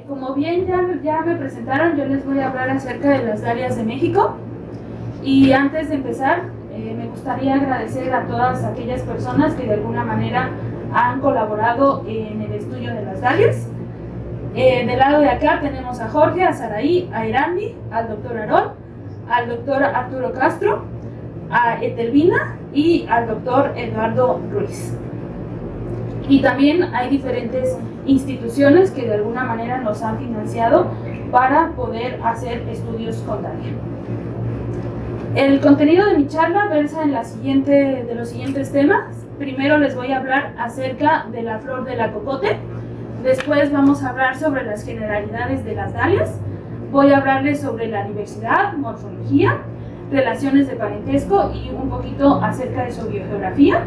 Como bien ya me presentaron, yo les voy a hablar acerca de las dalias de México. Y antes de empezar, me gustaría agradecer a todas aquellas personas que de alguna manera han colaborado en el estudio de las dalias. Del lado de acá tenemos a Jorge, a Saraí, a Erandi, al doctor Aarón, al doctor Arturo Castro, a Etelvina y al doctor Eduardo Ruiz. Y también hay diferentes instituciones que de alguna manera nos han financiado para poder hacer estudios con dalia. El contenido de mi charla versa en de los siguientes temas. Primero les voy a hablar acerca de la flor del acocote. Después vamos a hablar sobre las generalidades de las dalias. Voy a hablarles sobre la diversidad, morfología, relaciones de parentesco y un poquito acerca de su biogeografía.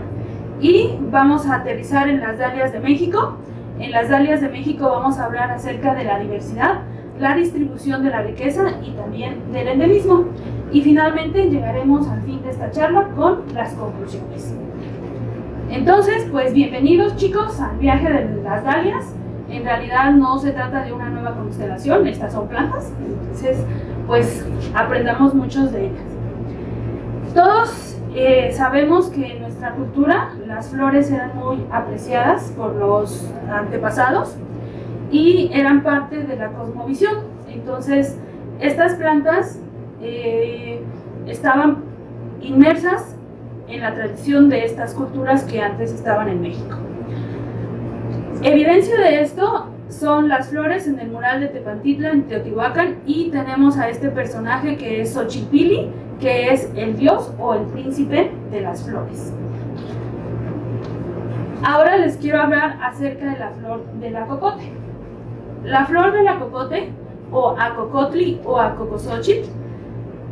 Y vamos a aterrizar en las dalias de México. En las dalias de México vamos a hablar acerca de la diversidad, la distribución de la riqueza y también del endemismo. Y finalmente llegaremos al fin de esta charla con las conclusiones. Entonces, pues bienvenidos chicos al viaje de las dalias. En realidad no se trata de una nueva constelación, estas son plantas. Entonces, pues aprendamos muchos de ellas. Todos sabemos que en nuestra cultura las flores eran muy apreciadas por los antepasados y eran parte de la cosmovisión. Entonces, estas plantas estaban inmersas en la tradición de estas culturas que antes estaban en México. Evidencia de esto son las flores en el mural de Tepantitlan en Teotihuacán, y tenemos a este personaje que es Xochipilli, que es el dios o el príncipe de las flores. Ahora les quiero hablar acerca de la flor del acocote. La flor del acocote, o acocotli o acocoxóchitl,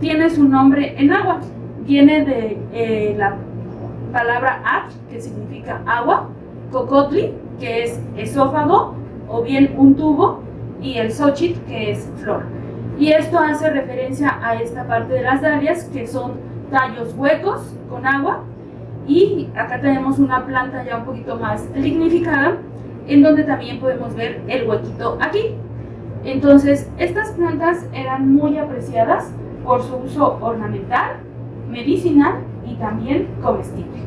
tiene su nombre en náhuatl. Viene de la palabra ac, que significa agua, cocotli, que es esófago o bien un tubo, y el xochitl, que es flor. Y esto hace referencia a esta parte de las dalias, que son tallos huecos con agua, y acá tenemos una planta ya un poquito más lignificada, en donde también podemos ver el huequito aquí. Entonces, estas plantas eran muy apreciadas por su uso ornamental, medicinal y también comestible.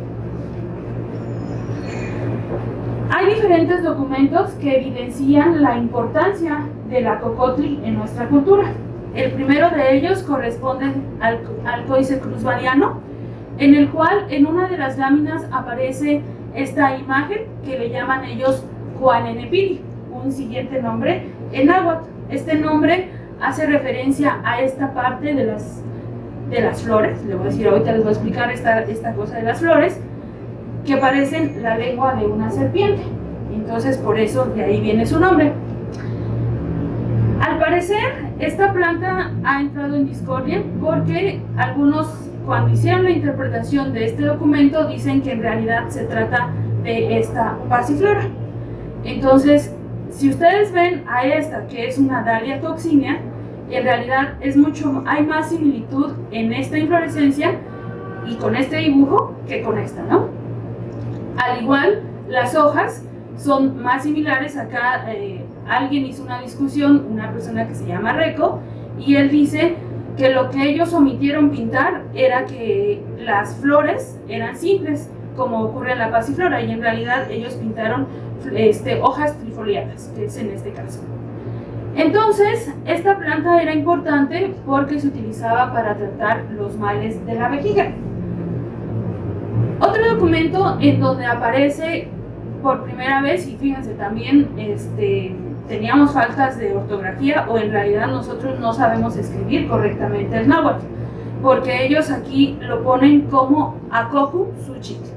Hay diferentes documentos que evidencian la importancia del acocotli en nuestra cultura. El primero de ellos corresponde al Códice Cruzvaliano, en el cual en una de las láminas aparece esta imagen que le llaman ellos Juanenepili, un siguiente nombre en náhuatl. Este nombre hace referencia a esta parte de las flores. Le voy a decir, ahorita les voy a explicar esta cosa de las flores, que parecen la lengua de una serpiente. Entonces, por eso de ahí viene su nombre. Al parecer, esta planta ha entrado en discordia porque algunos, cuando hicieron la interpretación de este documento, dicen que en realidad se trata de esta pasiflora. Entonces, si ustedes ven a esta, que es una Dalia coccinea, en realidad hay más similitud en esta inflorescencia y con este dibujo que con esta, ¿no? Al igual, las hojas son más similares. Acá alguien hizo una discusión, una persona que se llama Reco, y él dice que lo que ellos omitieron pintar era que las flores eran simples, como ocurre en la pasiflora, y en realidad ellos pintaron hojas trifoliadas, que es en este caso. Entonces, esta planta era importante porque se utilizaba para tratar los males de la vejiga. Otro documento en donde aparece por primera vez, y fíjense también, teníamos faltas de ortografía, o en realidad nosotros no sabemos escribir correctamente el náhuatl, porque ellos aquí lo ponen como acocuxóchitl.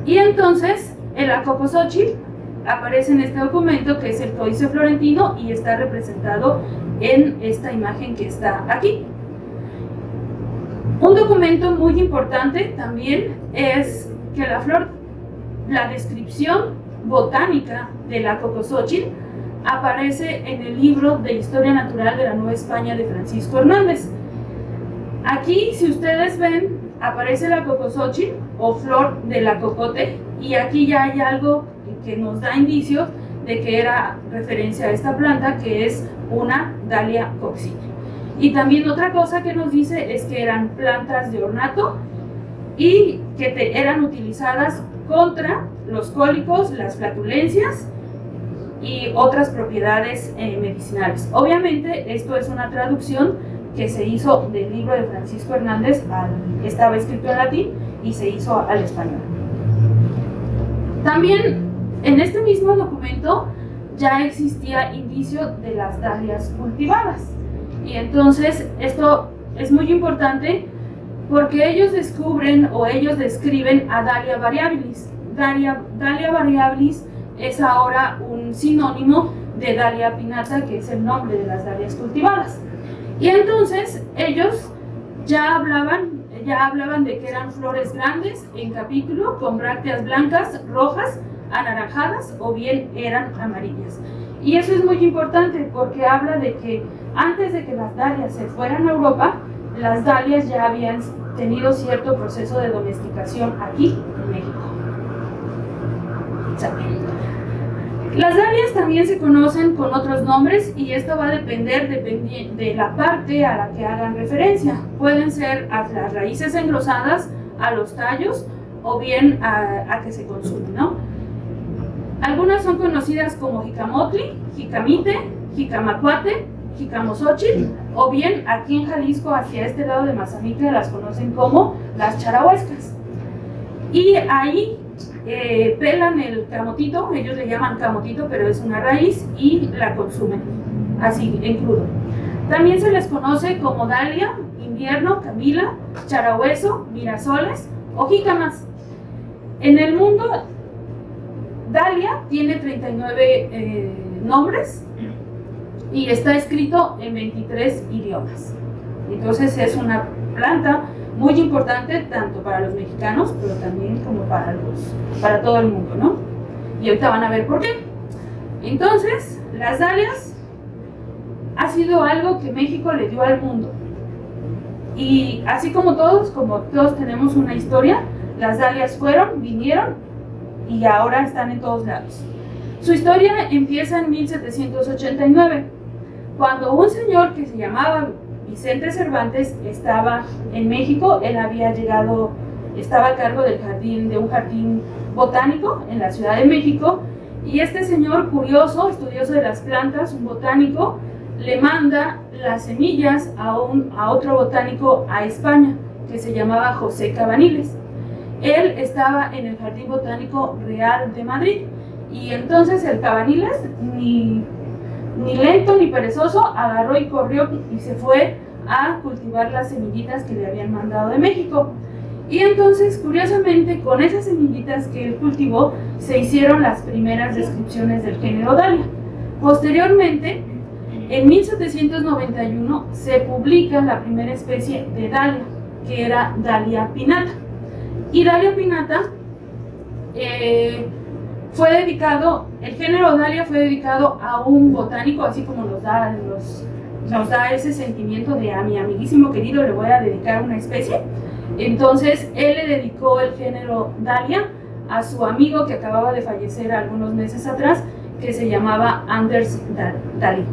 Y entonces el acocoxóchitl aparece en este documento, que es el Códice Florentino, y está representado en esta imagen que está aquí. Un documento muy importante también es que la descripción botánica de la acocoxóchitl aparece en el libro de Historia Natural de la Nueva España de Francisco Hernández. Aquí, si ustedes ven, aparece la acocoxóchitl o flor del acocote, y aquí ya hay algo que nos da indicios de que era referencia a esta planta, que es una Dahlia coccinea. Y también otra cosa que nos dice es que eran plantas de ornato y que eran utilizadas contra los cólicos, las flatulencias y otras propiedades medicinales. Obviamente esto es una traducción que se hizo del libro de Francisco Hernández, estaba escrito en latín y se hizo al español. También en este mismo documento ya existía indicio de las dalias cultivadas, y entonces esto es muy importante porque ellos descubren o ellos describen a Dahlia variabilis. Dahlia variabilis es ahora un sinónimo de Dahlia pinnata, que es el nombre de las dalias cultivadas. Y entonces ellos ya hablaban de que eran flores grandes en capítulo, con brácteas blancas, rojas, anaranjadas o bien eran amarillas. Y eso es muy importante porque habla de que antes de que las dalias se fueran a Europa, las dalias ya habían tenido cierto proceso de domesticación aquí en México. Las dalias también se conocen con otros nombres y esto va a depender de la parte a la que hagan referencia. Pueden ser a las raíces engrosadas, a los tallos o bien a que se consumen, ¿no? Algunas son conocidas como jicamotli, jicamite, jicamacuate, jicamosochil, o bien aquí en Jalisco, hacia este lado de Mazamitla, las conocen como las charahuescas. Y ahí pelan el camotito, ellos le llaman camotito, pero es una raíz, y la consumen así en crudo. También se les conoce como dalia, invierno, camila, charahueso, mirasoles o jícamas. En el mundo, dalia tiene 39 nombres y está escrito en 23 idiomas. Entonces es una planta muy importante tanto para los mexicanos, pero también como para todo el mundo, ¿no? Y ahorita van a ver por qué. Entonces, las dalias ha sido algo que México le dio al mundo. Y así como todos tenemos una historia, las dalias vinieron y ahora están en todos lados. Su historia empieza en 1789, cuando un señor que se llamaba Vicente Cervantes estaba en México. Él estaba a cargo de un jardín botánico en la Ciudad de México, y este señor curioso, estudioso de las plantas, un botánico, le manda las semillas a otro botánico a España, que se llamaba José Cabaniles. Él estaba en el Jardín Botánico Real de Madrid, y entonces el Cabaniles, ni lento ni perezoso, agarró y corrió y se fue a cultivar las semillitas que le habían mandado de México. Y entonces, curiosamente, con esas semillitas que él cultivó, se hicieron las primeras descripciones del género Dahlia. Posteriormente, en 1791, se publica la primera especie de Dahlia, que era Dahlia pinnata. Y Dahlia pinnata el género Dahlia fue dedicado a un botánico, así como nos da ese sentimiento de a mi amiguísimo querido le voy a dedicar una especie. Entonces él le dedicó el género Dahlia a su amigo que acababa de fallecer algunos meses atrás, que se llamaba Anders Dahlia.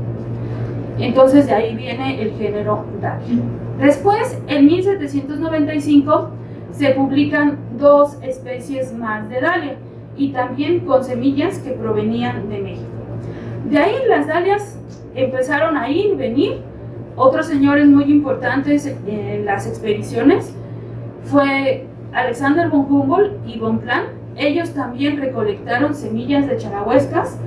Entonces de ahí viene el género Dahlia. Después, en 1795, se publican 2 especies más de Dahlia, y también con semillas que provenían de México. De ahí las dalias empezaron a venir. Otros señores muy importantes en las expediciones fue Alexander von Humboldt y Bonpland. Ellos también recolectaron semillas de charahuescas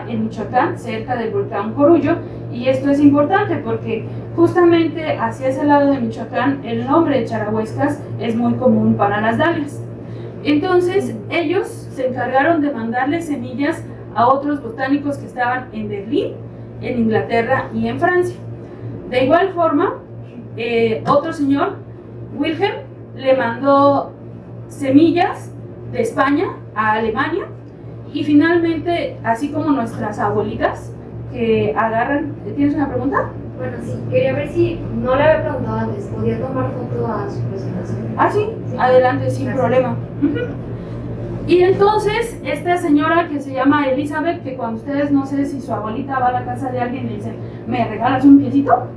en Michoacán, cerca del volcán Corullo, y esto es importante porque justamente hacia ese lado de Michoacán el nombre de charahuescas es muy común para las dalias. Entonces ellos se encargaron de mandarle semillas a otros botánicos que estaban en Berlín, en Inglaterra y en Francia. De igual forma, otro señor, Wilhelm, le mandó semillas de España a Alemania, y finalmente, así como nuestras abuelitas que agarran... ¿Tienes una pregunta? Bueno, sí, quería ver si no le había preguntado antes, ¿podía tomar foto a su presentación? Ah, sí, adelante, sin problema. Y entonces, esta señora que se llama Elizabeth, que cuando ustedes, no sé si su abuelita va a la casa de alguien y le dicen, ¿me regalas un piecito?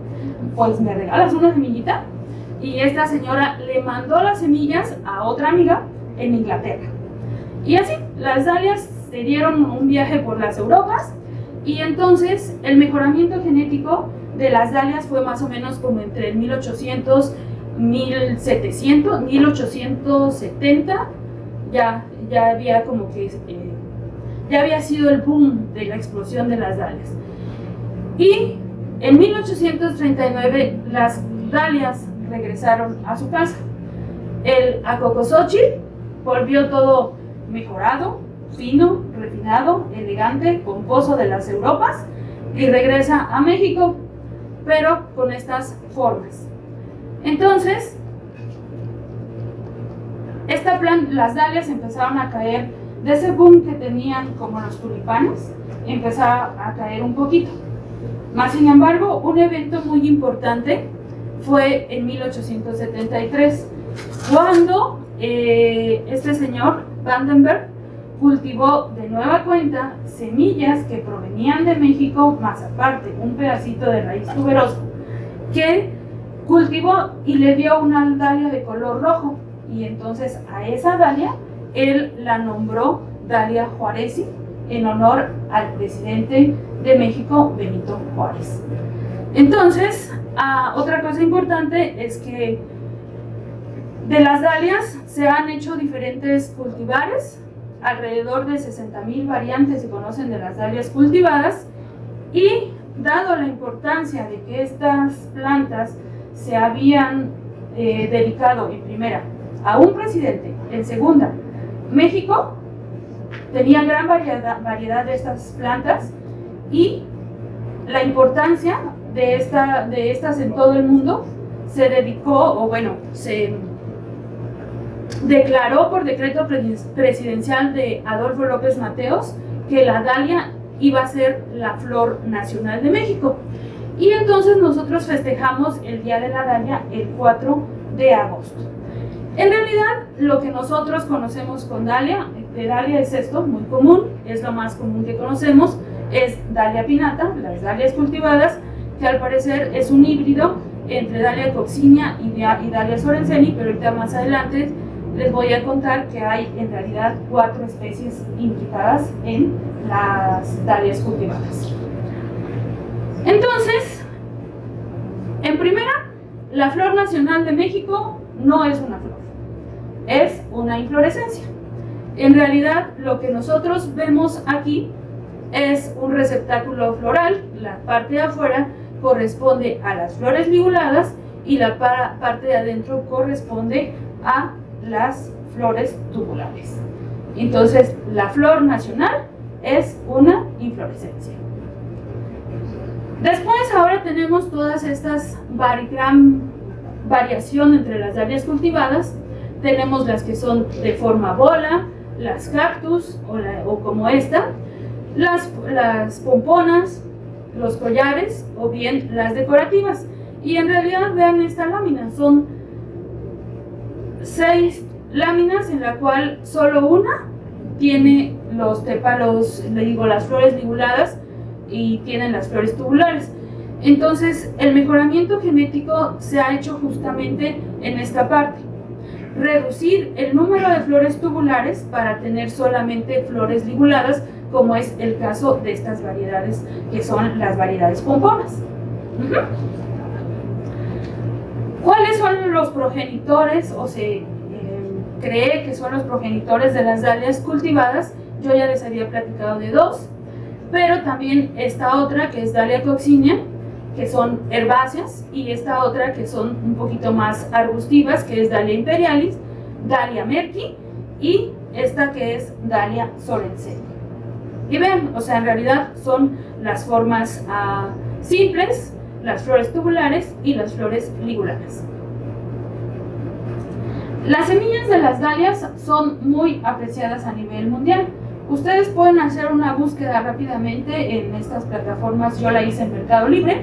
Pues me regalas una semillita. Y esta señora le mandó las semillas a otra amiga en Inglaterra. Y así, las dalias se dieron un viaje por las Europas, y entonces el mejoramiento genético de las dalias fue más o menos como entre 1800, 1700, 1870, ya había como que ya había sido el boom de la explosión de las dalias. Y en 1839 las dalias regresaron a su casa. El Acocosóchil volvió todo mejorado, fino, refinado, elegante, pomposo de las Europas, y regresa a México, pero con estas formas. Entonces, las dalias empezaron a caer de ese boom que tenían como los tulipanes, empezaron a caer un poquito. Más sin embargo, un evento muy importante fue en 1873, cuando este señor Vandenberg cultivó de nueva cuenta semillas que provenían de México, más aparte un pedacito de raíz tuberosa que cultivó, y le dio una dalia de color rojo. Y entonces a esa dalia él la nombró Dalia Juárezi, en honor al presidente de México, Benito Juárez. Entonces, otra cosa importante es que de las dalias se han hecho diferentes cultivares, alrededor de 60,000 variantes se conocen de las dalias cultivadas, y dado la importancia de que estas plantas se habían dedicado en primera a un presidente, en segunda, México tenía gran variedad de estas plantas, y la importancia de estas en todo el mundo se declaró por decreto presidencial de Adolfo López Mateos que la dalia iba a ser la flor nacional de México. Y entonces nosotros festejamos el Día de la Dalia el 4 de agosto. En realidad, lo que nosotros conocemos con dalia, de dalia es esto, muy común, es lo más común que conocemos, es Dalia pinnata, las dalias cultivadas, que al parecer es un híbrido entre Dalia coccinea y Dalia sorenseni, pero ahorita más adelante les voy a contar que hay en realidad 4 especies implicadas en las dalias cultivadas. Entonces, en primera, la flor nacional de México no es una flor, es una inflorescencia. En realidad, lo que nosotros vemos aquí es un receptáculo floral. La parte de afuera corresponde a las flores liguladas y la parte de adentro corresponde a las flores tubulares. Entonces, la flor nacional es una inflorescencia. Después, ahora tenemos todas estas gran variación entre las dalias cultivadas. Tenemos las que son de forma bola, las cactus o como esta, las pomponas, los collares o bien las decorativas. Y en realidad vean esta lámina, son 6 láminas en la cual solo una tiene los tépalos, las flores liguladas, y tienen las flores tubulares. Entonces el mejoramiento genético se ha hecho justamente en esta parte, reducir el número de flores tubulares para tener solamente flores liguladas, como es el caso de estas variedades que son las variedades pomponas. ¿Cuáles son los progenitores, o se cree que son los progenitores de las dalias cultivadas? Yo ya les había platicado de 2, pero también esta otra que es Dalia coccinea, que son herbáceas, y esta otra que son un poquito más arbustivas, que es Dalia imperialis, Dalia merki, y esta que es Dalia sorenseni. Y ven, o sea, en realidad son las formas simples, las flores tubulares y las flores ligulares. Las semillas de las dalias son muy apreciadas a nivel mundial. Ustedes pueden hacer una búsqueda rápidamente en estas plataformas. Yo la hice en Mercado Libre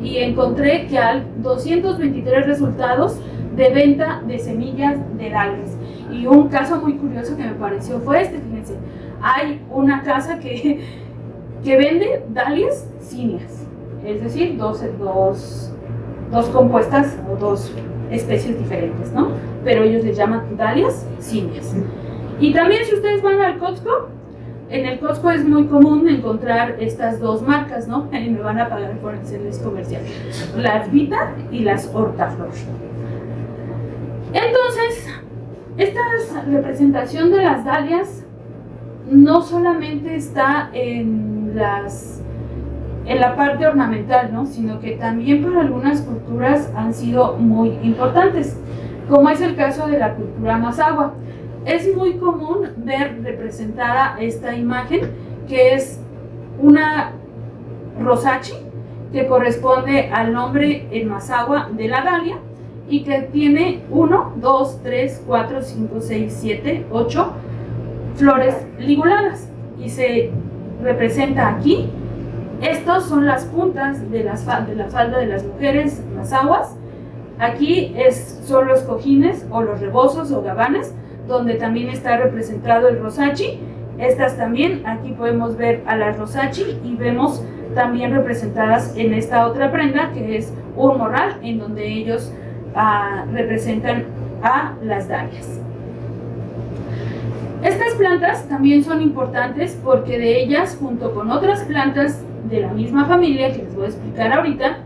y encontré que hay 223 resultados de venta de semillas de dalias. Y un caso muy curioso que me pareció fue fíjense, hay una casa que vende dalias cíneas, es decir, dos compuestas o dos especies diferentes, ¿no? Pero ellos les llaman dalias cíneas. Y también si ustedes van al Costco, en el Costco es muy común encontrar estas dos marcas, ¿no? Y me van a pagar por hacerles comercial. Las Vita y las Hortaflor. Entonces, esta representación de las dalias no solamente está en la parte ornamental, ¿no? Sino que también para algunas culturas han sido muy importantes, como es el caso de la cultura Mazahua. Es muy común ver representada esta imagen, que es una rosachi, que corresponde al nombre en Mazahua de la dalia, y que tiene 1, 2, 3, 4, 5, 6, 7, 8 flores liguladas, y se representa aquí. Estas son las puntas de la falda de las mujeres mazahuas. Aquí son los cojines o los rebozos o gabanes, donde también está representado el rosachi. Estas también, aquí podemos ver a las rosachi y vemos también representadas en esta otra prenda, que es un morral, en donde ellos representan a las dalias. Estas plantas también son importantes porque de ellas, junto con otras plantas de la misma familia, que les voy a explicar ahorita,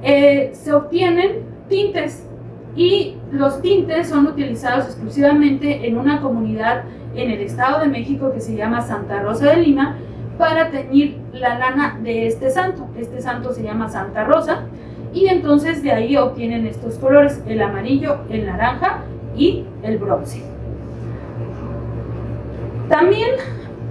se obtienen tintes, y los tintes son utilizados exclusivamente en una comunidad en el Estado de México que se llama Santa Rosa de Lima, para teñir la lana de este santo. Este santo se llama Santa Rosa, y entonces de ahí obtienen estos colores: el amarillo, el naranja y el bronce. También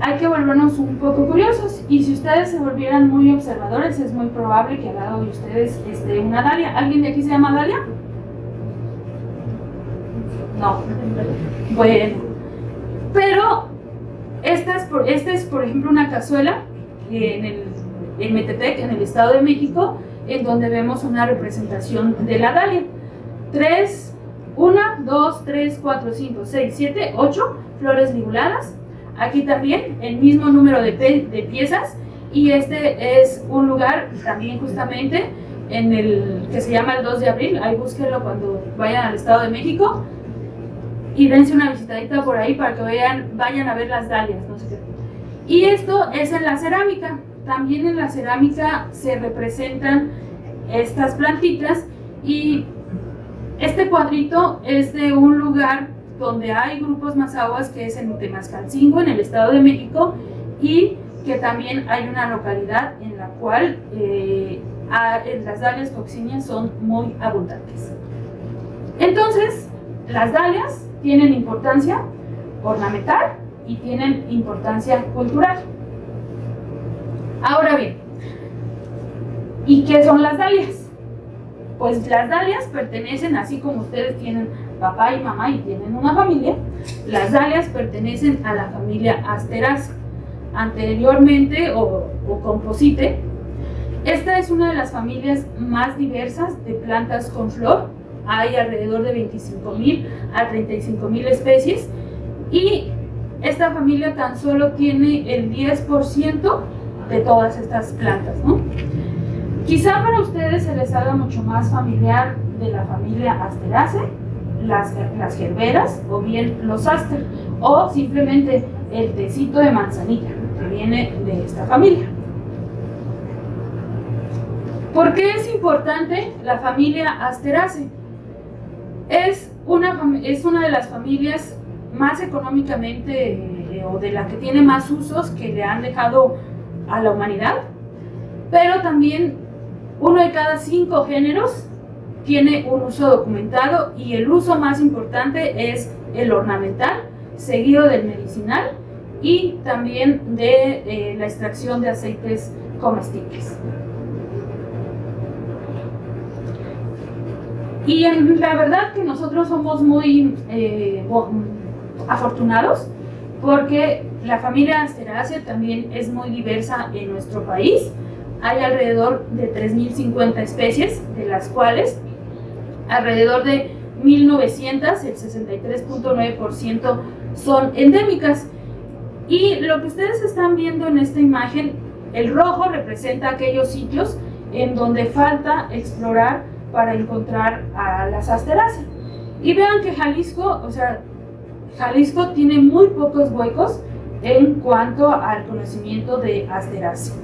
hay que volvernos un poco curiosos, y si ustedes se volvieran muy observadores, es muy probable que al lado de ustedes esté una dalia. ¿Alguien de aquí se llama Dalia? No. Bueno, pero esta es, por ejemplo, una cazuela en Metepec, en el Estado de México, en donde vemos una representación de la dalia. 1, 2, 3, 4, 5, 6, 7, 8 flores liguladas. Aquí también el mismo número de piezas, y este es un lugar también justamente en el que se llama el 2 de abril, ahí búsquenlo cuando vayan al Estado de México, y dense una visitadita por ahí para que vayan a ver las dalias, no sé qué. Y esto es en la cerámica. También en la cerámica se representan estas plantitas, y este cuadrito es de un lugar donde hay grupos mazahuas, que es en Temascalcingo, en el Estado de México, y que también hay una localidad en la cual las dalias coccineas son muy abundantes. Entonces, las dalias tienen importancia ornamental y tienen importancia cultural. Ahora bien, ¿y qué son las dalias? Pues las dalias pertenecen, así como ustedes tienen papá y mamá y tienen una familia, las dalias pertenecen a la familia Asteraceae. Anteriormente, o Composite, esta es una de las familias más diversas de plantas con flor. Hay alrededor de 25,000 a 35,000 especies, y esta familia tan solo tiene el 10% de todas estas plantas, ¿no? Quizá para ustedes se les haga mucho más familiar de la familia Asteraceae las gerberas, o bien los aster, o simplemente el tecito de manzanilla, que viene de esta familia. ¿Por qué es importante la familia Asteraceae? Es una de las familias más económicamente, o de la que tiene más usos que le han dejado a la humanidad, pero también 1 de cada 5 géneros tiene un uso documentado, y el uso más importante es el ornamental, seguido del medicinal y también de la extracción de aceites comestibles. Y la verdad que nosotros somos muy afortunados, porque la familia Asteraceae también es muy diversa en nuestro país. Hay alrededor de 3,050 especies, de las cuales alrededor de 1900, el 63.9% son endémicas. Y lo que ustedes están viendo en esta imagen, el rojo representa aquellos sitios en donde falta explorar para encontrar a las Asteracea. Y vean que Jalisco, Jalisco tiene muy pocos huecos en cuanto al conocimiento de Asteracea.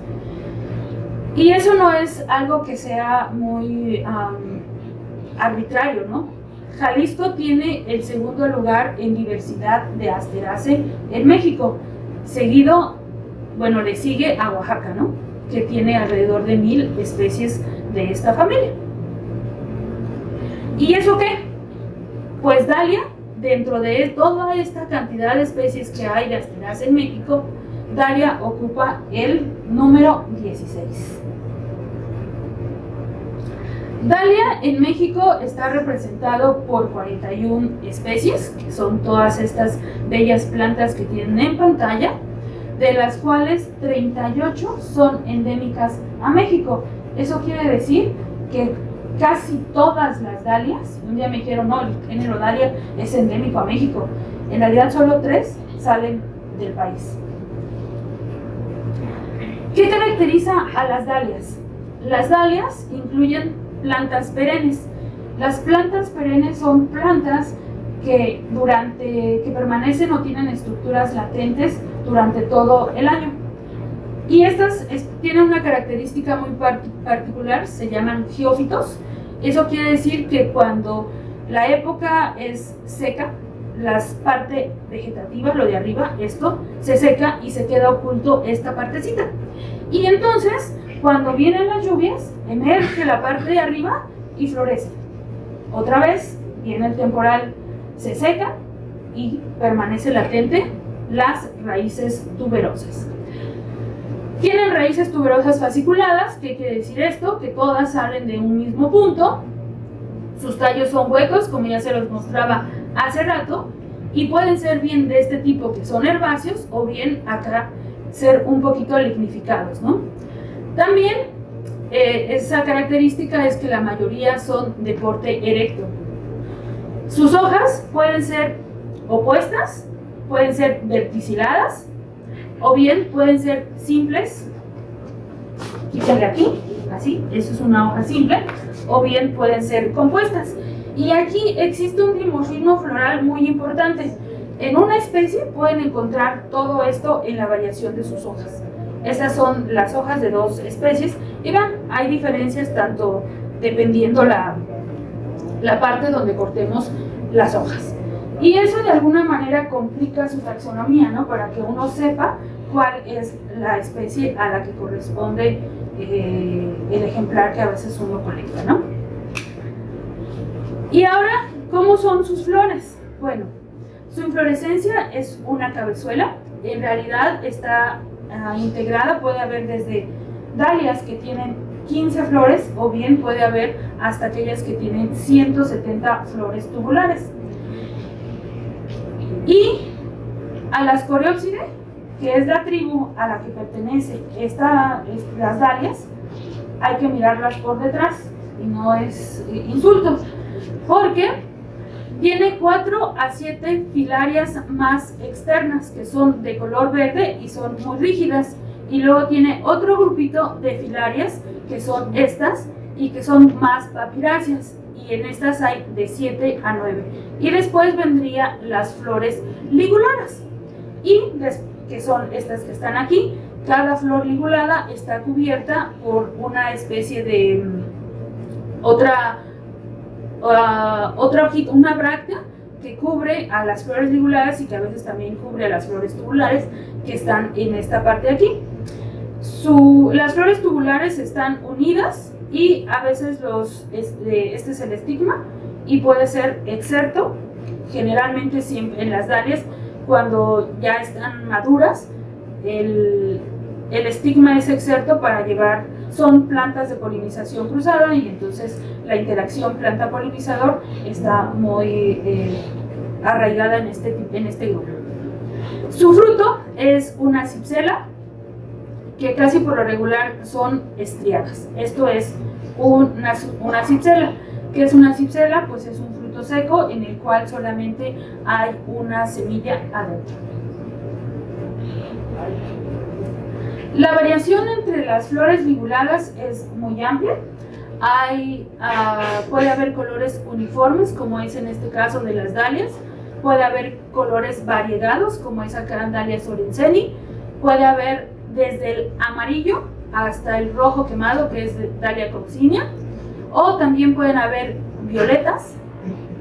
Y eso no es algo que sea muy arbitrario, ¿no? Jalisco tiene el segundo lugar en diversidad de Asteracea en México, seguido, bueno, le sigue a Oaxaca, ¿no? Que tiene alrededor de 1000 especies de esta familia. ¿Y eso qué? Pues Dalia, dentro de toda esta cantidad de especies que hay de Asteracea en México, Dalia ocupa el número 16. Dalia en México está representado por 41 especies, que son todas estas bellas plantas que tienen en pantalla, de las cuales 38 son endémicas a México. Eso quiere decir que casi todas las dalias, un día me dijeron, no, el género Dalia es endémico a México. En realidad solo 3 salen del país. ¿Qué caracteriza a las dalias? Las dalias incluyen plantas perennes. Las plantas perennes son plantas que permanecen o tienen estructuras latentes durante todo el año. Y estas tienen una característica muy particular, se llaman geófitos. Eso quiere decir que cuando la época es seca, la parte vegetativa, lo de arriba, esto, se seca y se queda oculto esta partecita. Y entonces, cuando vienen las lluvias, emerge la parte de arriba y florece. Otra vez viene el temporal, se seca y permanece latente las raíces tuberosas. Tienen raíces tuberosas fasciculadas. ¿Qué quiere decir esto? Que todas salen de un mismo punto. Sus tallos son huecos, como ya se los mostraba hace rato, y pueden ser bien de este tipo, que son herbáceos, o bien acá ser un poquito lignificados, ¿no? También esa característica es que la mayoría son de porte erecto. Sus hojas pueden ser opuestas, pueden ser verticiladas, o bien pueden ser simples. Quítenle aquí, así, eso es una hoja simple, o bien pueden ser compuestas. Y aquí existe un dimorfismo floral muy importante. En una especie pueden encontrar todo esto en la variación de sus hojas. Estas son las hojas de 2 especies. Y vean, hay diferencias tanto dependiendo la parte donde cortemos las hojas. Y eso de alguna manera complica su taxonomía, ¿no? Para que uno sepa cuál es la especie a la que corresponde el ejemplar que a veces uno colecta, ¿no? Y ahora, ¿cómo son sus flores? Bueno, su inflorescencia es una cabezuela. En realidad está integrada, puede haber desde dalias que tienen 15 flores, o bien puede haber hasta aquellas que tienen 170 flores tubulares. Y a las Coreopsidae, que es la tribu a la que pertenece las dalias, hay que mirarlas por detrás, y no es insulto, porque tiene 4 a 7 filarias más externas, que son de color verde y son muy rígidas, y luego tiene otro grupito de filarias, que son estas, y que son más papiráceas, y en estas hay de 7 a 9. Y después vendrían las flores liguladas, que son estas que están aquí. Cada flor ligulada está cubierta por una especie de otra hojita, una bráctea que cubre a las flores liguladas y que a veces también cubre a las flores tubulares que están en esta parte de aquí. Las flores tubulares están unidas y a veces este es el estigma y puede ser exerto. Generalmente siempre en las dalias, cuando ya están maduras, el estigma es exerto para llevar, son plantas de polinización cruzada, y entonces la interacción planta-polinizador está muy arraigada en este grupo. Su fruto es una cipsela, que casi por lo regular son estriadas. Esto es una cipsela. ¿Qué es una cipsela? Pues es un fruto fruto seco en el cual solamente hay una semilla adentro. La variación entre las flores liguladas es muy amplia. Puede haber colores uniformes, como es en este caso de las dalias. Puede haber colores variegados, como es acá en Dalia sorenseni. Puede haber desde el amarillo hasta el rojo quemado, que es de Dalia coccinea. O también pueden haber violetas,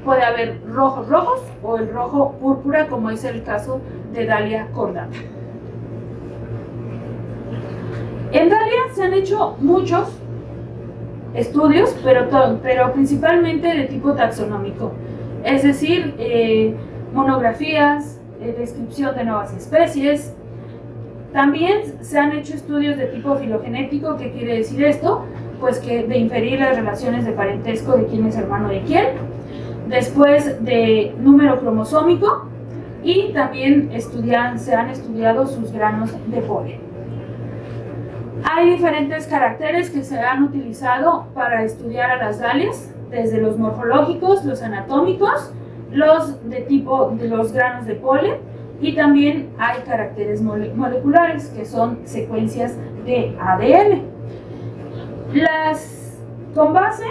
puede haber rojos o el rojo púrpura, como es el caso de Dalia cordata. En Dalia se han hecho muchos estudios, pero principalmente de tipo taxonómico, es decir, monografías, descripción de nuevas especies. También se han hecho estudios de tipo filogenético. ¿Qué quiere decir esto? Pues que de inferir las relaciones de parentesco de quién es hermano de quién. Después de número cromosómico, y también se han estudiado sus granos de polen. Hay diferentes caracteres que se han utilizado para estudiar a las dalias, desde los morfológicos, los anatómicos, los de tipo de los granos de polen, y también hay caracteres moleculares, que son secuencias de ADN. Con base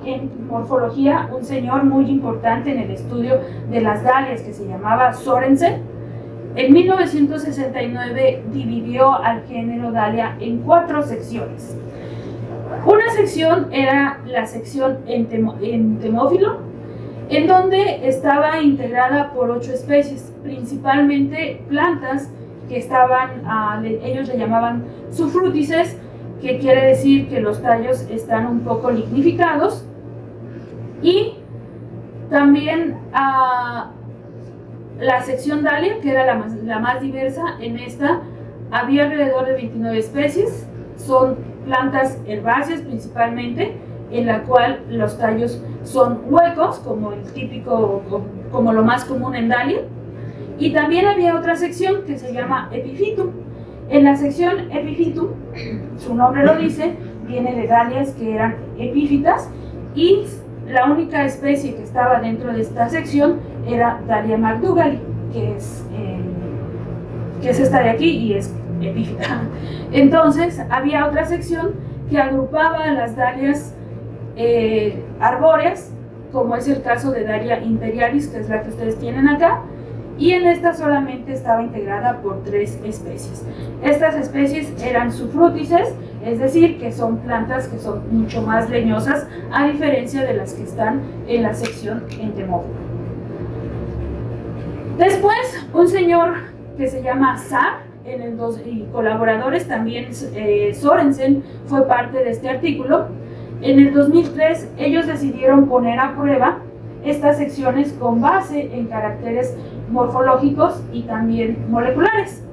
en morfología, un señor muy importante en el estudio de las dalias, que se llamaba Sorensen, en 1969 dividió al género Dalia en 4 secciones. Una sección era la sección entomófilo, en donde estaba integrada por 8 especies, principalmente plantas que ellos le llamaban sufrútices, que quiere decir que los tallos están un poco lignificados, y también la sección Dalia, que era la más diversa. En esta había alrededor de 29 especies, son plantas herbáceas principalmente, en la cual los tallos son huecos, como el típico, como lo más común en Dalia. Y también había otra sección que se llama Epiphytum. En la sección Epiphytum, su nombre lo dice, viene de dalias que eran epífitas, y la única especie que estaba dentro de esta sección era Dalia McDougall, que es esta de aquí y es epífita. Entonces había otra sección que agrupaba a las dalias arbóreas, como es el caso de Dalia imperialis, que es la que ustedes tienen acá, y en esta solamente estaba integrada por 3 especies. Estas especies eran sufrútices, es decir, que son plantas que son mucho más leñosas, a diferencia de las que están en la sección entomófila. Después, un señor que se llama Saar, y colaboradores también, Sorensen fue parte de este artículo. En el 2003 ellos decidieron poner a prueba estas secciones con base en caracteres morfológicos y también moleculares.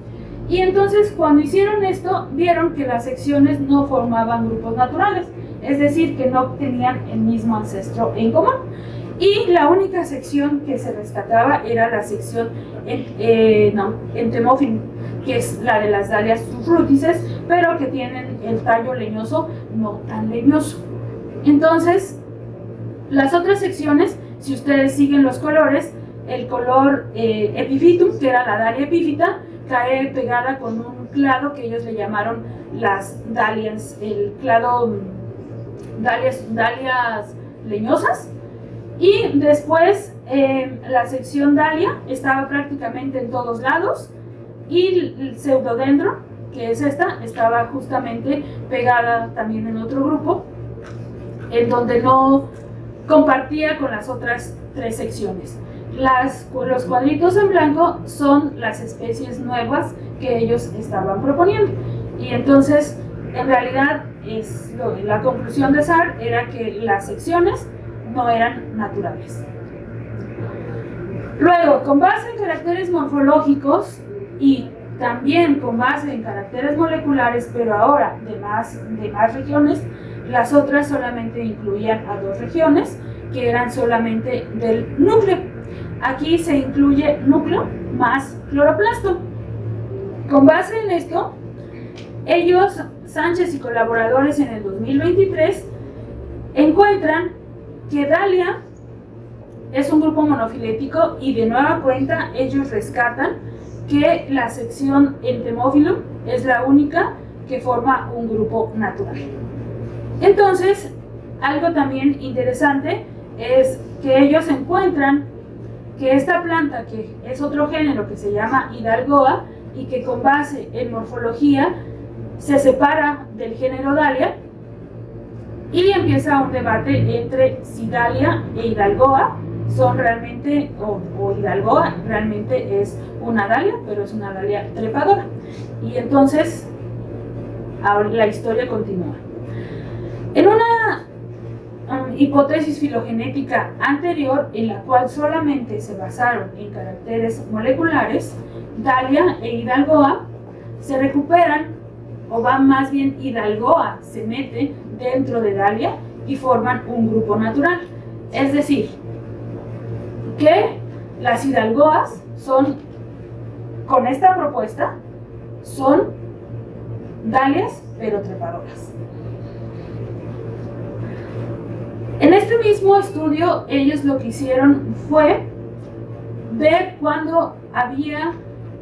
Y entonces, cuando hicieron esto, vieron que las secciones no formaban grupos naturales, es decir, que no tenían el mismo ancestro en común. Y la única sección que se rescataba era la sección entomófila, que es la de las dalias sufrútices, pero que tienen el tallo leñoso no tan leñoso. Entonces, las otras secciones, si ustedes siguen los colores, el color Epiphytum, que era la dalia epífita, cae pegada con un clado que ellos le llamaron las dalias, el clado dalias leñosas. Y después la sección Dalia estaba prácticamente en todos lados, y el pseudodendron, que es esta, estaba justamente pegada también en otro grupo, en donde no compartía con las otras 3 secciones. Los cuadritos en blanco son las especies nuevas que ellos estaban proponiendo. Y entonces, en realidad, la conclusión de Saar era que las secciones no eran naturales. Luego, con base en caracteres morfológicos y también con base en caracteres moleculares, pero ahora de más regiones, las otras solamente incluían a 2 regiones, que eran solamente del núcleo. Aquí se incluye núcleo más cloroplasto. Con base en esto, ellos, Sánchez y colaboradores, en el 2023 encuentran que Dalia es un grupo monofilético y de nueva cuenta ellos rescatan que la sección Entomophyllum es la única que forma un grupo natural. Entonces, algo también interesante es que ellos encuentran que esta planta, que es otro género que se llama Hidalgoa y que con base en morfología se separa del género Dahlia, y empieza un debate entre si Dahlia e Hidalgoa son realmente, o Hidalgoa realmente es una Dahlia, pero es una Dahlia trepadora. Y entonces ahora la historia continúa. En una hipótesis filogenética anterior, en la cual solamente se basaron en caracteres moleculares, Dahlia e Hidalgoa se recuperan, o va más bien Hidalgoa se mete dentro de Dahlia y forman un grupo natural. Es decir, que las Hidalgoas son, con esta propuesta, son Dahlias pero trepadoras. En este mismo estudio, ellos lo que hicieron fue ver cuándo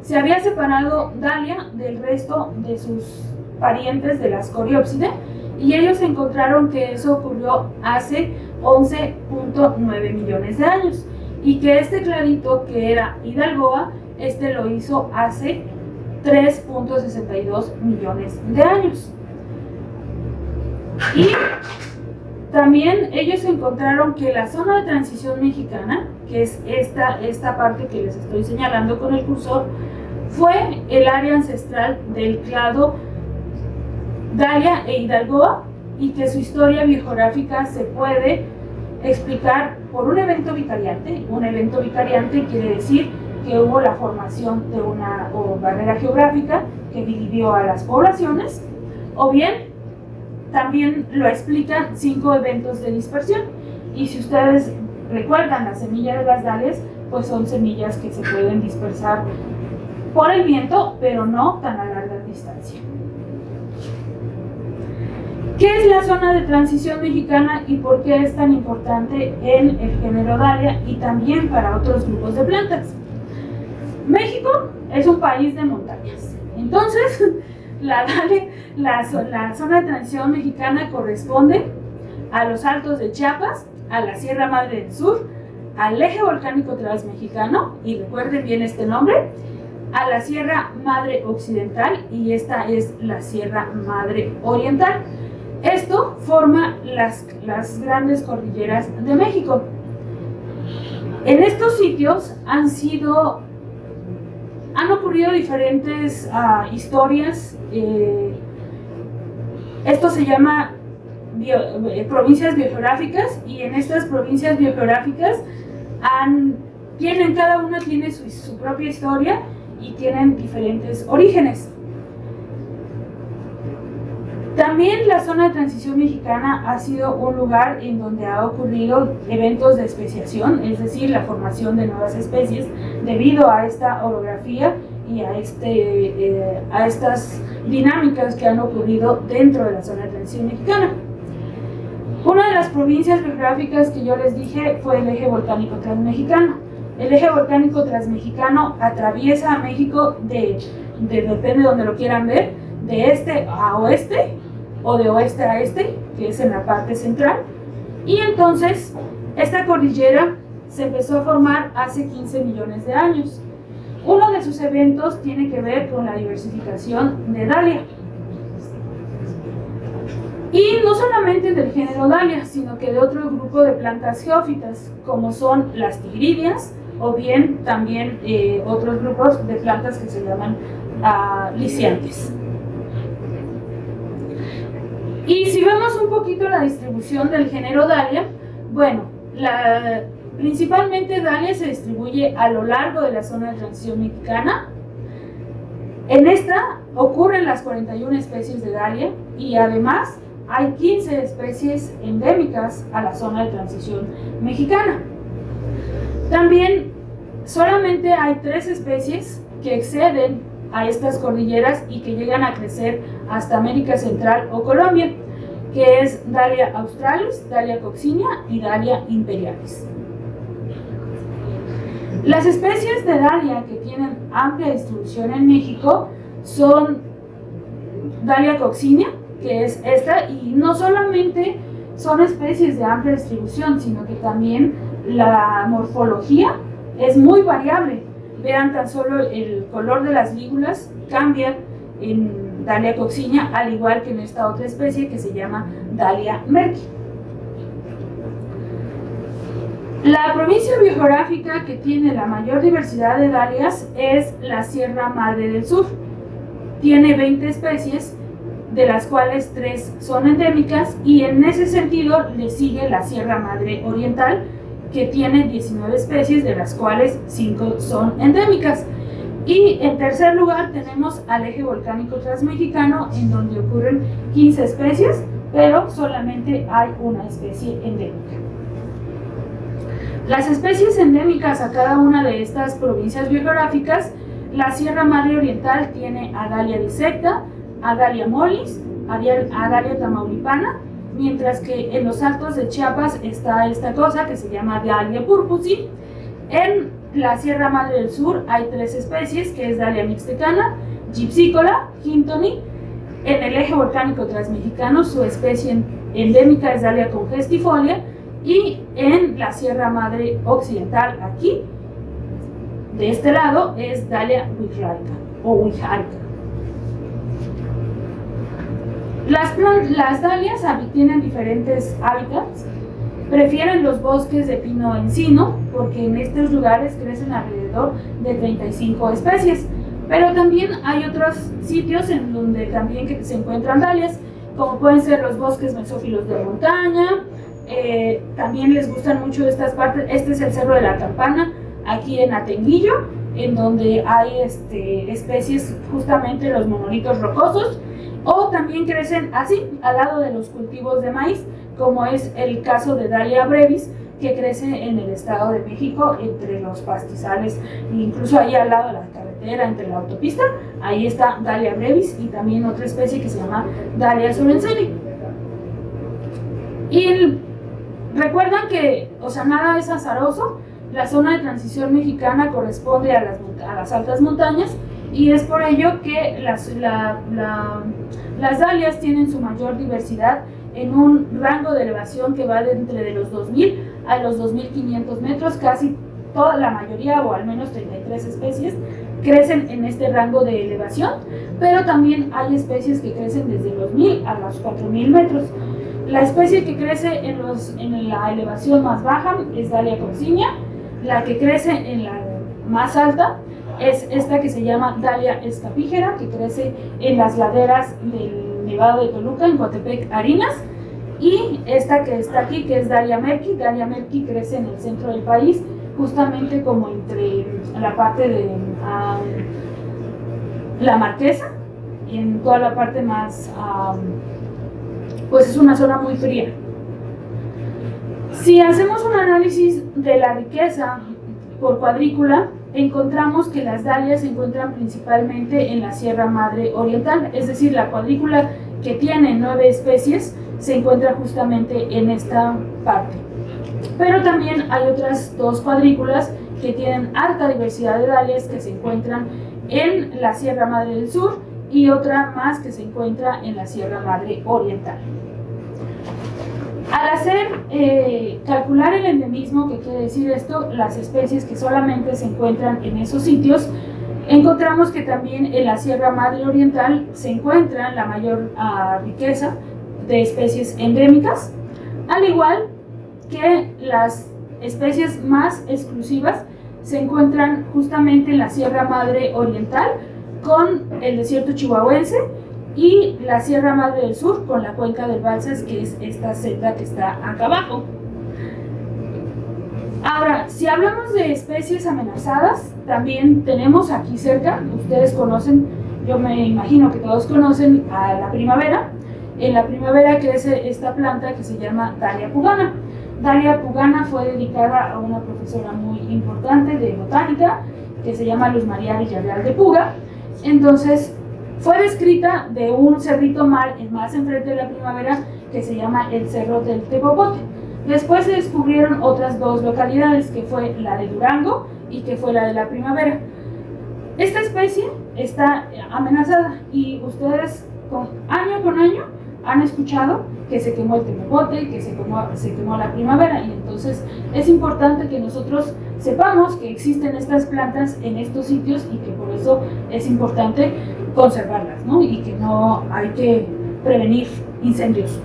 se había separado Dahlia del resto de sus parientes de las Coreopsidae, y ellos encontraron que eso ocurrió hace 11.9 millones de años, y que este clarito que era Hidalgoa, lo hizo hace 3.62 millones de años. Y también ellos encontraron que la zona de transición mexicana, que es esta parte que les estoy señalando con el cursor, fue el área ancestral del clado Dahlia e Hidalgoa, y que su historia biogeográfica se puede explicar por un evento vicariante. Un evento vicariante quiere decir que hubo la formación de una barrera geográfica que dividió a las poblaciones, o bien también lo explican 5 eventos de dispersión. Y si ustedes recuerdan las semillas de las dalias, pues son semillas que se pueden dispersar por el viento, pero no tan a larga distancia. ¿Qué es la zona de transición mexicana y por qué es tan importante en el género Dahlia y también para otros grupos de plantas? México es un país de montañas. Entonces, la zona de transición mexicana corresponde a los Altos de Chiapas, a la Sierra Madre del Sur, al eje volcánico transmexicano, y recuerden bien este nombre, a la Sierra Madre Occidental, y esta es la Sierra Madre Oriental. Esto forma las grandes cordilleras de México. En estos sitios han ocurrido diferentes historias. Esto se llama provincias biogeográficas, y en estas provincias biogeográficas cada una tiene su propia historia y tienen diferentes orígenes. También la zona de transición mexicana ha sido un lugar en donde ha ocurrido eventos de especiación, es decir, la formación de nuevas especies debido a esta orografía y a estas dinámicas que han ocurrido dentro de la zona de transición mexicana. Una de las provincias geográficas que yo les dije fue el eje volcánico transmexicano. El eje volcánico transmexicano atraviesa a México depende de donde lo quieran ver, de este a oeste o de oeste a este, que es en la parte central, y entonces esta cordillera se empezó a formar hace 15 millones de años. Uno de sus eventos tiene que ver con la diversificación de Dahlia. Y no solamente del género Dahlia, sino que de otro grupo de plantas geófitas, como son las tigridias, o bien también otros grupos de plantas que se llaman lisiantes. Y si vemos un poquito la distribución del género Dahlia, bueno, principalmente Dahlia se distribuye a lo largo de la zona de transición mexicana. En esta ocurren las 41 especies de Dahlia, y además hay 15 especies endémicas a la zona de transición mexicana. También solamente hay 3 especies que exceden a estas cordilleras y que llegan a crecer hasta América Central o Colombia, que es Dahlia australis, Dahlia coccinea y Dahlia imperialis. Las especies de dalia que tienen amplia distribución en México son Dalia coccinea, que es esta, y no solamente son especies de amplia distribución, sino que también la morfología es muy variable. Vean tan solo el color de las lígulas cambia en Dalia coccinea, al igual que en esta otra especie que se llama Dalia merki. La provincia biogeográfica que tiene la mayor diversidad de dalias es la Sierra Madre del Sur. Tiene 20 especies, de las cuales 3 son endémicas, y en ese sentido le sigue la Sierra Madre Oriental, que tiene 19 especies, de las cuales 5 son endémicas. Y en tercer lugar tenemos al eje volcánico transmexicano, en donde ocurren 15 especies, pero solamente hay una especie endémica. Las especies endémicas a cada una de estas provincias biogeográficas: la Sierra Madre Oriental tiene a Dalia disecta, a Dalia mollis, a Dalia tamaulipana, mientras que en los altos de Chiapas está esta cosa que se llama Dalia purpusi. En la Sierra Madre del Sur hay 3 especies, que es Dalia mixtecana, gypsicola, hintoni. En el eje volcánico transmexicano su especie endémica es Dalia congestifolia, y en la Sierra Madre Occidental, aquí, de este lado, es Dalia wixárika o wixárika. Las dalias tienen diferentes hábitats. Prefieren los bosques de pino-encino, porque en estos lugares crecen alrededor de 35 especies. Pero también hay otros sitios en donde también se encuentran dalias, como pueden ser los bosques mesófilos de montaña. También les gustan mucho estas partes. Este es el Cerro de la Campana, aquí en Atenguillo, en donde hay especies, justamente los monolitos rocosos, o también crecen así, al lado de los cultivos de maíz, como es el caso de Dalia brevis, que crece en el Estado de México, entre los pastizales, incluso ahí al lado de la carretera, entre la autopista, ahí está Dalia brevis, y también otra especie que se llama Dalia sorenseni. Y recuerdan que, o sea, nada es azaroso. La zona de transición mexicana corresponde a las altas montañas, y es por ello que las dalias tienen su mayor diversidad en un rango de elevación que va de entre los 2.000 a los 2.500 metros. Casi toda la mayoría, o al menos 33 especies, crecen en este rango de elevación, pero también hay especies que crecen desde los 1.000 a los 4.000 metros. La especie que crece en la elevación más baja es Dalia coccinea. La que crece en la más alta es esta que se llama Dalia escapígera, que crece en las laderas del Nevado de Toluca, en Coatepec, Harinas. Y esta que está aquí, que es Dalia merki. Dalia merki crece en el centro del país, justamente como entre la parte de la Marquesa, y en toda la parte más, pues es una zona muy fría. Si hacemos un análisis de la riqueza por cuadrícula, encontramos que las dalias se encuentran principalmente en la Sierra Madre Oriental, es decir, la cuadrícula, que tiene 9 especies, se encuentra justamente en esta parte. Pero también hay otras 2 cuadrículas que tienen alta diversidad de dalias, que se encuentran en la Sierra Madre del Sur, y otra más que se encuentra en la Sierra Madre Oriental. Al calcular el endemismo, ¿qué quiere decir esto? Las especies que solamente se encuentran en esos sitios, encontramos que también en la Sierra Madre Oriental se encuentra la mayor riqueza de especies endémicas, al igual que las especies más exclusivas se encuentran justamente en la Sierra Madre Oriental, con el desierto chihuahuense, y la Sierra Madre del Sur con la cuenca del Balsas, que es esta senda que está acá abajo. Ahora, si hablamos de especies amenazadas, también tenemos aquí cerca, ustedes conocen, yo me imagino que todos conocen, a la primavera. En la primavera crece esta planta que se llama Dalia pugana. Dalia pugana fue dedicada a una profesora muy importante de botánica, que se llama Luz María Villarreal de Puga. Entonces, fue descrita de un cerrito más enfrente de la primavera, que se llama el Cerro del Tepopote. Después se descubrieron otras 2 localidades, que fue la de Durango y que fue la de la primavera. Esta especie está amenazada y ustedes año con año han escuchado que se quemó el tejocote, que se quemó la primavera, y entonces es importante que nosotros sepamos que existen estas plantas en estos sitios y que por eso es importante conservarlas, ¿no? Y que no hay que prevenir incendios.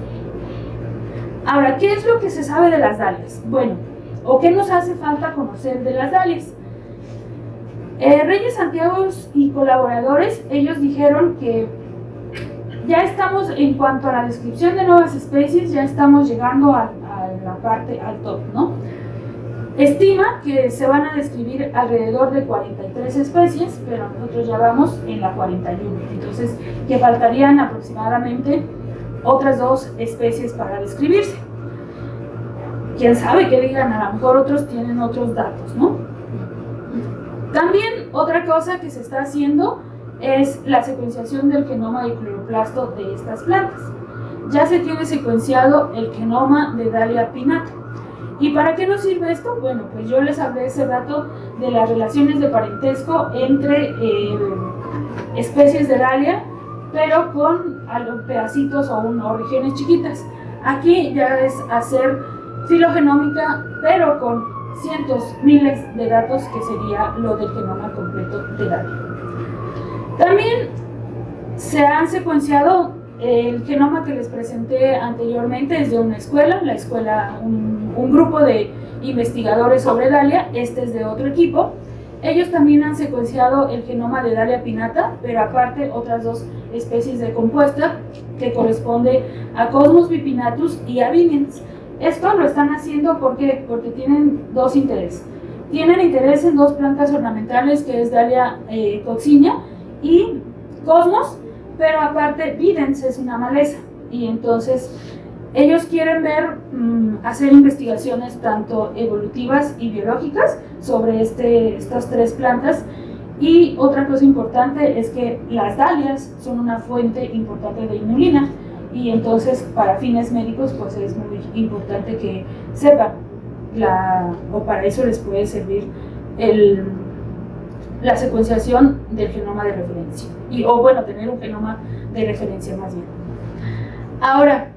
Ahora, ¿qué es lo que se sabe de las dalias? Bueno, ¿o qué nos hace falta conocer de las dalias? Reyes Santiago y colaboradores, ellos dijeron que ya estamos, en cuanto a la descripción de nuevas especies, ya estamos llegando a la parte, al top, ¿no? Estima que se van a describir alrededor de 43 especies, pero nosotros ya vamos en la 41, entonces que faltarían aproximadamente otras 2 especies para describirse. Quién sabe qué digan, a lo mejor otros tienen otros datos, ¿no? También otra cosa que se está haciendo es la secuenciación del genoma de cloroplasto de estas plantas. Ya se tiene secuenciado el genoma de Dalia pinnata. ¿Y para qué nos sirve esto? Bueno, pues yo les hablé hace rato de las relaciones de parentesco entre especies de Dalia, pero con pedacitos o regiones chiquitas. Aquí ya es hacer filogenómica, pero con cientos, miles de datos, que sería lo del genoma completo de Dalia. También se han secuenciado el genoma que les presenté anteriormente desde una escuela, un grupo de investigadores sobre Dalia, este es de otro equipo. Ellos también han secuenciado el genoma de Dalia pinnata, pero aparte otras 2 especies de compuesta que corresponde a Cosmos bipinnatus y a Viviens. Esto lo están haciendo porque tienen 2 intereses. Tienen interés en 2 plantas ornamentales, que es Dalia coccinea y Cosmos, pero aparte Videns es una maleza, y entonces ellos quieren ver, hacer investigaciones tanto evolutivas y biológicas sobre estas 3 plantas. Y otra cosa importante es que las dalias son una fuente importante de inulina, y entonces para fines médicos pues es muy importante que sepan, o para eso les puede servir la secuenciación del genoma de referencia, tener un genoma de referencia más bien. Ahora,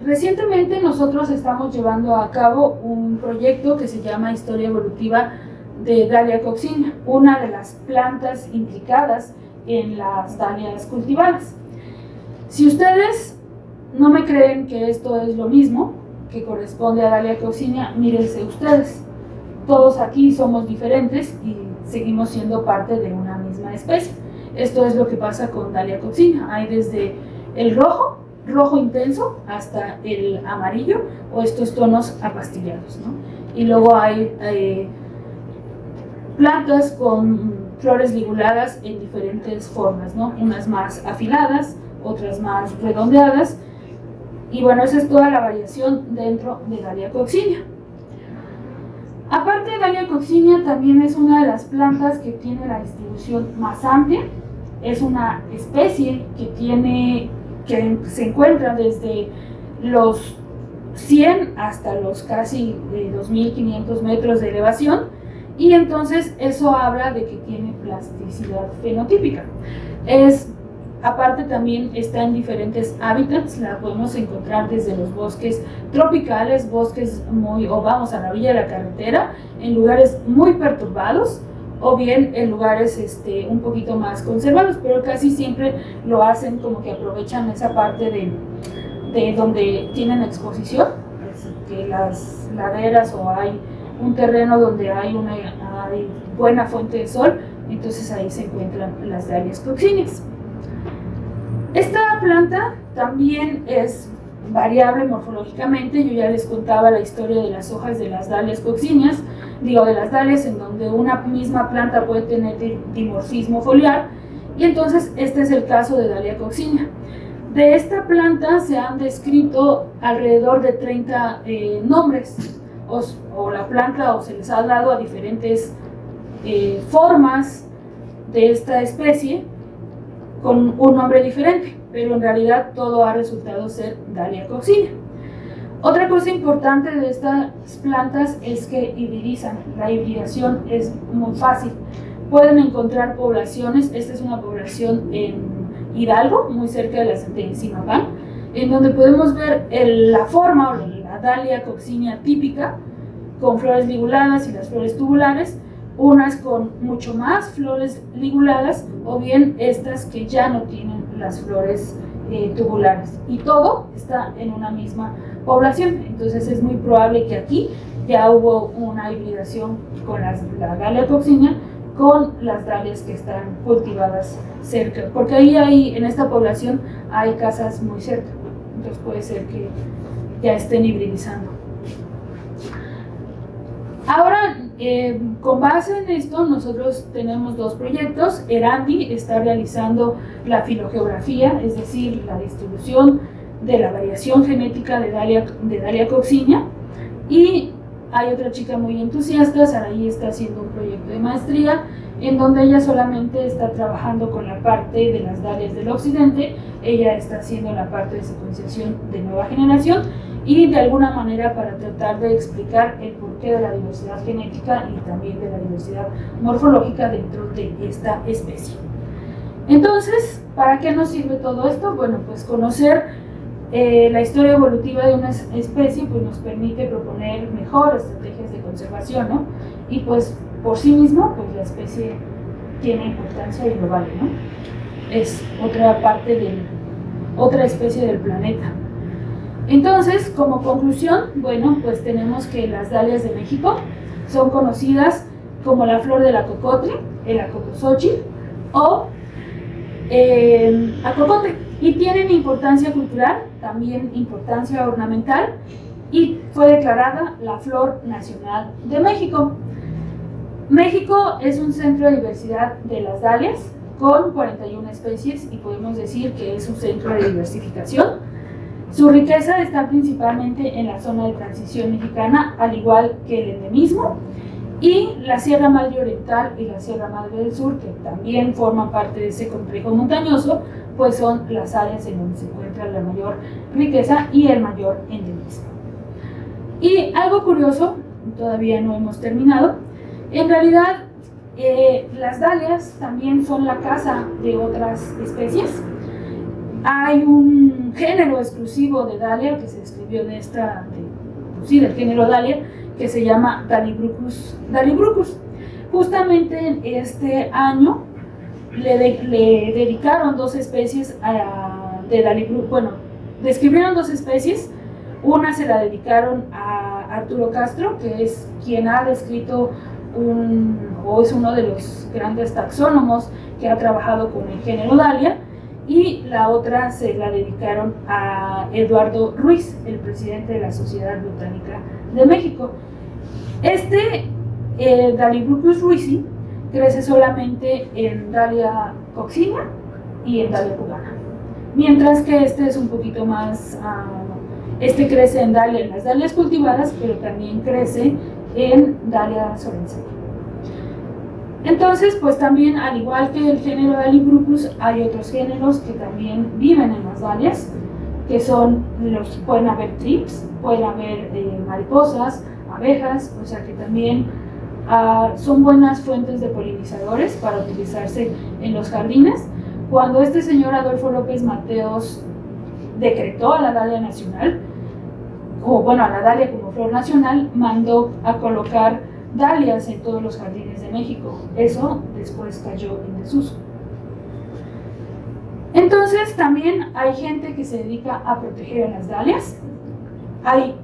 recientemente nosotros estamos llevando a cabo un proyecto que se llama Historia Evolutiva de Dalia coccinea, una de las plantas implicadas en las dalias cultivadas. Si ustedes no me creen que esto es lo mismo, que corresponde a Dalia coccinea, mírense ustedes. Todos aquí somos diferentes y seguimos siendo parte de una misma especie. Esto es lo que pasa con Dalia coccinea. Hay desde el rojo intenso, hasta el amarillo, o estos tonos apastillados, ¿no? Y luego hay plantas con flores liguladas en diferentes formas, ¿no? Unas más afiladas, otras más redondeadas, y bueno, esa es toda la variación dentro de Dalia coccinea. Aparte, Dalia coccinea también es una de las plantas que tiene la distribución más amplia. Es una especie que se encuentra desde los 100 hasta los casi 2.500 metros de elevación, y entonces eso habla de que tiene plasticidad fenotípica. Aparte también está en diferentes hábitats, la podemos encontrar desde los bosques tropicales, vamos a la orilla de la carretera, en lugares muy perturbados, o bien en lugares un poquito más conservados, pero casi siempre lo hacen como que aprovechan esa parte de donde tienen exposición, que las laderas o hay un terreno donde hay buena fuente de sol, entonces ahí se encuentran las Dalias coccineas. Esta planta también es variable morfológicamente. Yo ya les contaba la historia de las hojas de las Dalias coccineas, de las dalias en donde una misma planta puede tener dimorfismo foliar, y entonces este es el caso de Dalia coccinea. De esta planta se han descrito alrededor de 30 nombres, o la planta, o se les ha dado a diferentes formas de esta especie con un nombre diferente, pero en realidad todo ha resultado ser Dalia coccinea. Otra cosa importante de estas plantas es que hibridizan. La hibridación es muy fácil. Pueden encontrar poblaciones, esta es una población en Hidalgo, muy cerca de Zimapán, en donde podemos ver la forma o la Dalia coccinea típica, con flores liguladas y las flores tubulares, unas con mucho más flores liguladas o bien estas que ya no tienen las flores tubulares, y todo está en una misma población. Entonces es muy probable que aquí ya hubo una hibridación con la Dalia coccinea con las dalias que están cultivadas cerca, porque ahí en esta población hay casas muy cerca, entonces puede ser que ya estén hibridizando. Ahora, con base en esto, nosotros tenemos dos proyectos. Erandi está realizando la filogeografía, es decir, la distribución de la variación genética de Dalia coccinea, y hay otra chica muy entusiasta, Saraí, está haciendo un proyecto de maestría en donde ella solamente está trabajando con la parte de las dalias del occidente, ella está haciendo la parte de secuenciación de nueva generación y de alguna manera para tratar de explicar el porqué de la diversidad genética y también de la diversidad morfológica dentro de esta especie. Entonces, ¿para qué nos sirve todo esto? Bueno, pues conocer la historia evolutiva de una especie pues nos permite proponer mejores estrategias de conservación, ¿no? Y pues por sí mismo pues la especie tiene importancia y lo vale, ¿no? Es otra especie del planeta. Entonces, como conclusión, bueno, pues tenemos que las dalias de México son conocidas como la flor de la cocotle, el acocoxóchitl o acocote, y tienen importancia cultural, también importancia ornamental, y fue declarada la flor nacional de México. México es un centro de diversidad de las dalias con 41 especies y podemos decir que es un centro de diversificación. Su riqueza está principalmente en la zona de transición mexicana, al igual que el endemismo, y la Sierra Madre Oriental y la Sierra Madre del Sur, que también forman parte de ese complejo montañoso, pues son las áreas en donde se encuentra la mayor riqueza y el mayor endemismo. Y algo curioso, todavía no hemos terminado, en realidad las dalias también son la casa de otras especies. Hay un género exclusivo de dalia que se describió del género dalia, que se llama Dalibrucus dalibrucus. Justamente en este año le dedicaron dos especies de Dalibrucus, bueno, describieron dos especies, una se la dedicaron a Arturo Castro, que es quien ha descrito es uno de los grandes taxónomos que ha trabajado con el género dalia, y la otra se la dedicaron a Eduardo Ruiz, el presidente de la Sociedad Botánica de México. Dalibrucus ruizi crece solamente en Dalia coccinea y en Dalia cubana, mientras que este es un poquito más, crece en las dalias cultivadas, pero también crece en Dalia solensea. Entonces, pues también, al igual que el género Dalibrucus, hay otros géneros que también viven en las dalias, que pueden haber trips, pueden haber mariposas, abejas, o sea que también son buenas fuentes de polinizadores para utilizarse en los jardines. Cuando este señor Adolfo López Mateos decretó a la dalia nacional, a la dalia como flor nacional, mandó a colocar dalias en todos los jardines de México. Eso después cayó en desuso. Entonces también hay gente que se dedica a proteger a las dalias. Hay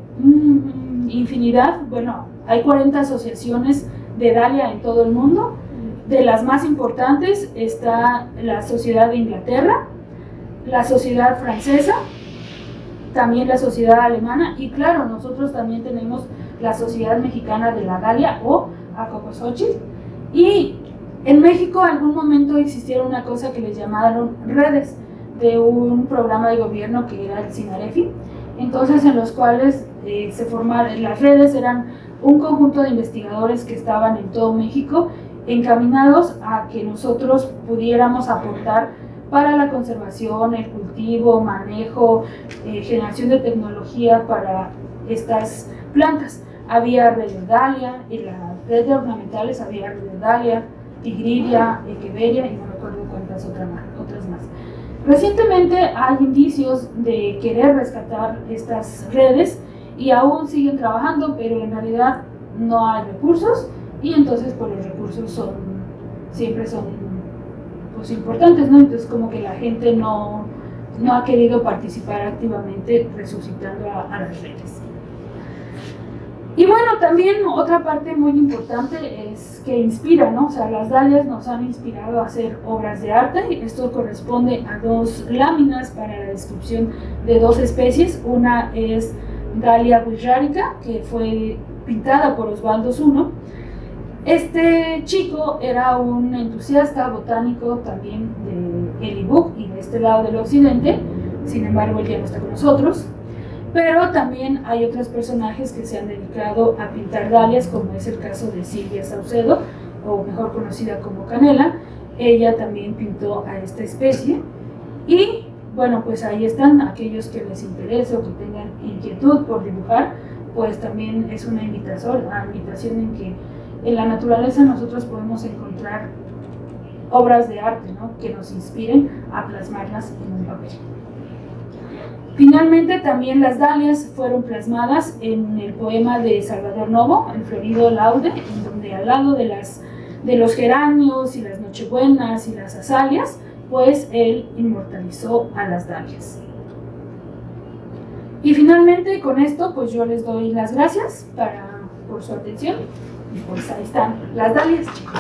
infinidad, hay 40 asociaciones de dalia en todo el mundo. De las más importantes está la Sociedad de Inglaterra, la Sociedad Francesa, también la Sociedad Alemana, y claro, nosotros también tenemos la Sociedad Mexicana de la Dalia o Acocoxóchitl. Y en México en algún momento existieron una cosa que les llamaron redes de un programa de gobierno que era el SINAREFI, entonces en los cuales se formaron, las redes eran un conjunto de investigadores que estaban en todo México encaminados a que nosotros pudiéramos aportar para la conservación, el cultivo, manejo, generación de tecnología para estas plantas. Había arrediodalia, en la red de ornamentales había arrediodalia, tigridia, echeveria y no recuerdo cuántas otras más. Recientemente hay indicios de querer rescatar estas redes y aún siguen trabajando, pero en realidad no hay recursos y entonces pues los recursos siempre son pues importantes, ¿no? Entonces como que la gente no ha querido participar activamente resucitando a las redes. Y bueno, también otra parte muy importante es que inspira, ¿no? O sea, las dalias nos han inspirado a hacer obras de arte. Esto corresponde a 2 láminas para la descripción de 2 especies. Una es Dalia bullrarica, que fue pintada por Osvaldo Zuno. Este chico era un entusiasta botánico también del Ilibuc y de este lado del occidente, sin embargo él ya no está con nosotros. Pero también hay otros personajes que se han dedicado a pintar dalias, como es el caso de Silvia Saucedo, o mejor conocida como Canela. Ella también pintó a esta especie. Y bueno, pues ahí están aquellos que les interese o que tengan inquietud por dibujar, pues también es una invitación en que en la naturaleza nosotros podemos encontrar obras de arte, ¿no? Que nos inspiren a plasmarlas en un papel. Finalmente, también las dalias fueron plasmadas en el poema de Salvador Novo, El florido laude, en donde al lado de los geranios y las nochebuenas y las azaleas, pues él inmortalizó a las dalias. Y finalmente, con esto, pues yo les doy las gracias por su atención y pues ahí están las dalias, chicos.